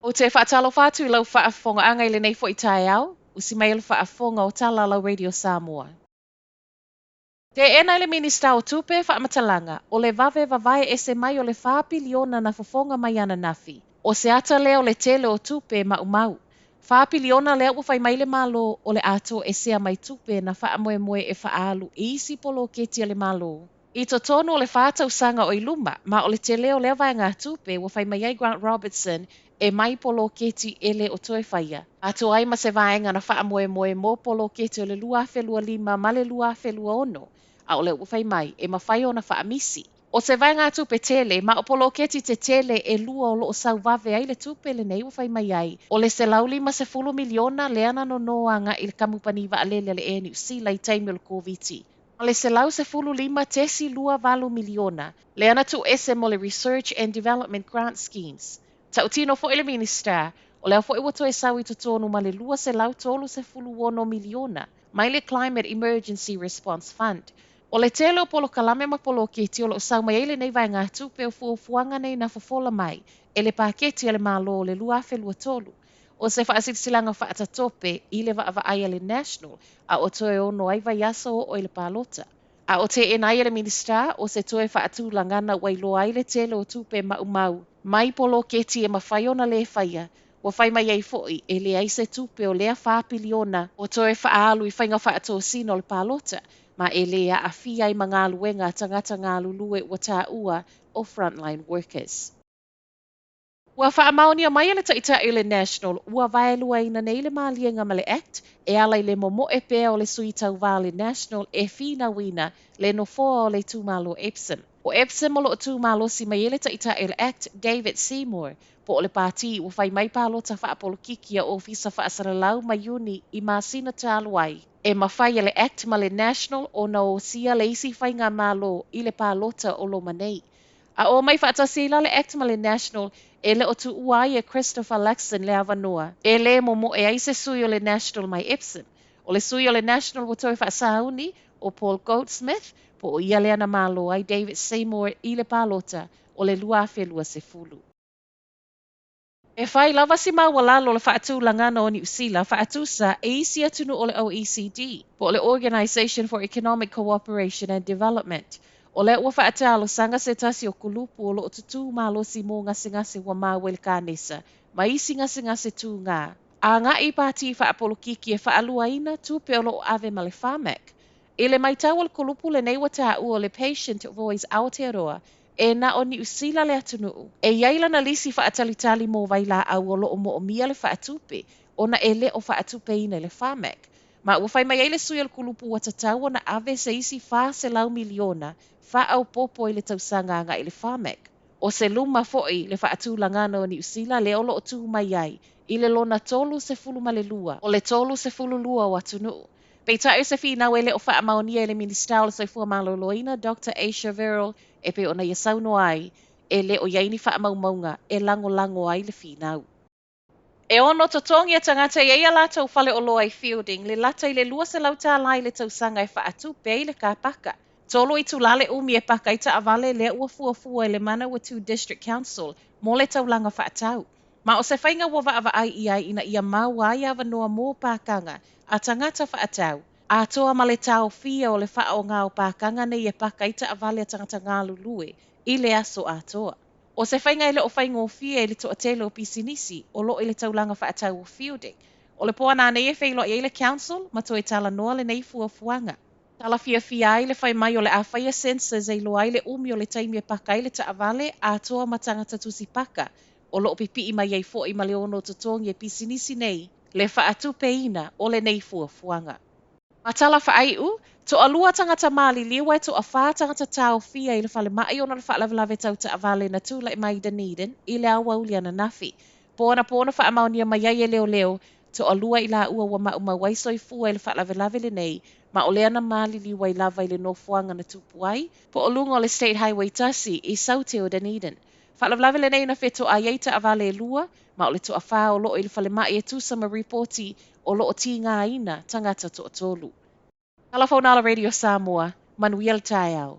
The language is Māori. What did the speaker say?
O te whaatalo whātu I lau whaafonga anga I le nei fo I tae au, usi mai le whaafonga o tala lau Radio Samoa. Te ena le minista o tupe whaamatalanga, o le vave vavae ese mai o le whaapiliona na fofonga mai ana nafi. O se ata leo le tele o tupe mau. Whaapiliona lea ua whai mai le malo o le ato e sea mai tupe na whaamoe e whaalu I isi polo ketia le malo. I to tonu o le whātau sanga o Iluma, ma o le te leo lea vai ngā tupe ua whai mai ai Grant Robertson e mai polo keti ele o toe whaia. Ato ai ma se vaenga na whaamoe mo polo keti o le lua whelua lima ma le lua whelua ono. A o le ua whai mai e mawhai o na whaamisi. O se vai ngā tupe tele, ma o polo keti te tele e lua o loo sau vave ai le tupe le nei ua whai mai ai. O le se lauli ma se fulu miliona le ana no noanga I le kamupani wa alele le eni usi lai taimi o le COVID. O le se lau se fulu lima tesi lua valu miliona, le ana tu ese mo le Research and Development Grant Schemes. Ta utino fo ele minister, o le afo iwa toe sau I tonu ma le lua se lau tolu se fulu wono miliona, mai le Climate Emergency Response Fund. O le tele o polo kalame ma polo keti o lo sau mai ele nei vai ngā tupe o fuafuanga nei na fofola mai, e le paketi ale malo o le lua felua tolu. O se whaasitisilanga whaatatope I le vaavaaia le National, a o toe ono ai vai aso o le palota. A o te enai le minister, o se toe whaatulangana wai loa ai le tele o tupe mau, mai polo keti e mawhaiona le whaia, wa whai mai ai foi e le ai se tupe o lea whaapiliona o toe whaalu I whainga whaatosino le palota, ma e lea a fia I mga luenga tangata ngā lulue wa tā ua o frontline workers. Ua whaamaonia mai ele taita I le National, ua vaelua ina nei le mālienga ma le Act, e ala I le momo e pēa o le sui tau vā le National e whina wina le no foa o le tūmalo Epsom. O Epsom o lo tūmalo si mai ele taita I le Act David Seymour, po o le pāti ua whai mai pālota whaapolokikia o fisa whaasaralau mai uni I māsina tāluai. E mawhai ele Act ma le National o na o sia le isi whainga mālo I le pālota o lo manei. A o mai whaatasila le Act ma le National e le o tu uai e Christopher Luxon le avanoa. E le momo e aise sui o le National mai Epsom. O le sui o le National o toi whaasauni o Paul Goldsmith po o ia le ana malo ai David Seymour I le pālota o le lua whelua se fulu. E whai lava si mawalalo le whaatulangana o New Zealand whaatusa e isi atunu o le OECD po o le Organisation for Economic Cooperation and Development. O le ua whaatalo sanga se tasi o kulupu o lo tutu malosi mo ngase wa mawel kanesa, ma isi ngase tu ngā. A ngā I pāti whaapolokiki e whaalua ina tupe o lo ave ma le whamek. E le mai tau o le kulupu le nei wa tā ua le Patient Voice Aotearoa, e na o New Zealand le atunuu. E iaila na lisi whaatalitali mo vai la au o lo o mo o mia le whaatupe, o na e le o whaatupe ina le whamek. Ma ua whai mai eile sui al kulupu wa tatau na ave se isi wha se lau miliona, wha au popo I le tausanga nga I le whamek. O se luma foi le whaatulangana o New Zealand le olo o tuhu mai ai, I le lona tolu se fulu ma le lua, o le tolu se fulu lua o atunuu. Pei tae se whina wele o wha maonia le minister o le soifua maloloina, Dr. Aisha Verrill, e pe ona ia sauno ai, e le o iaini wha maunga, e lango ai le whinau. E ono totongi a tangata I eia lātou whale o loa I fielding, le lata I le lua se lau tā lai le tausanga I whaatu pe le ka paka. Tolo I tulale umi e paka I ta avale le ua fua le mana wa tu District Council, mo le taulanga whaatau. Ma o se whainga wa wa ai I ai ina ia mau ai ava noa mō pākanga, a tangata whaatau. A toa ma le tau fia o le wha o ngā o pākanga nei e paka I ta avale a tangata ngā lulue, I le aso a toa. O se whainga ele o whaingo fia ele toa tele o pisinisi, o lo ele taulanga whaatau o fielding. O le poa nā nei e whailo I ele council, ma toi tala noa le nei fuanga. Tala fia ai le whai mai o le a whaia sensors e lo ai le umi o le taimi e paka I le ta avale, a toa matangata tusi paka. O lo pipi I mai ei fo I male ono totongi e pisinisi nei, le whaatu peina o le nei fuanga. Ma tala whaaiu, to alua tangata mali liwa to a wha tangata tau fia I le whale mai ona le whaalawalawe tau ta avale na tūla I mai Dunedin, I le awa ulia na nafi. Pōna wha amaunia mai ai e leo, to alua I la ua wa ma waisoi fua I le whaalawalawe le nei, ma o lea na mali liwa I lava I le nofuanga na tupu ai, po o lunga o le State Highway tasi I saute o Dunedin. Whaalawalawe le nei na wheto a yeita avale e lua, ma o le to a wha o loo I le whale mai e tūsama reporti o loo ti ngā ina tangata to tolu. Telephone ala Radio Samoa, Manuel Taiao.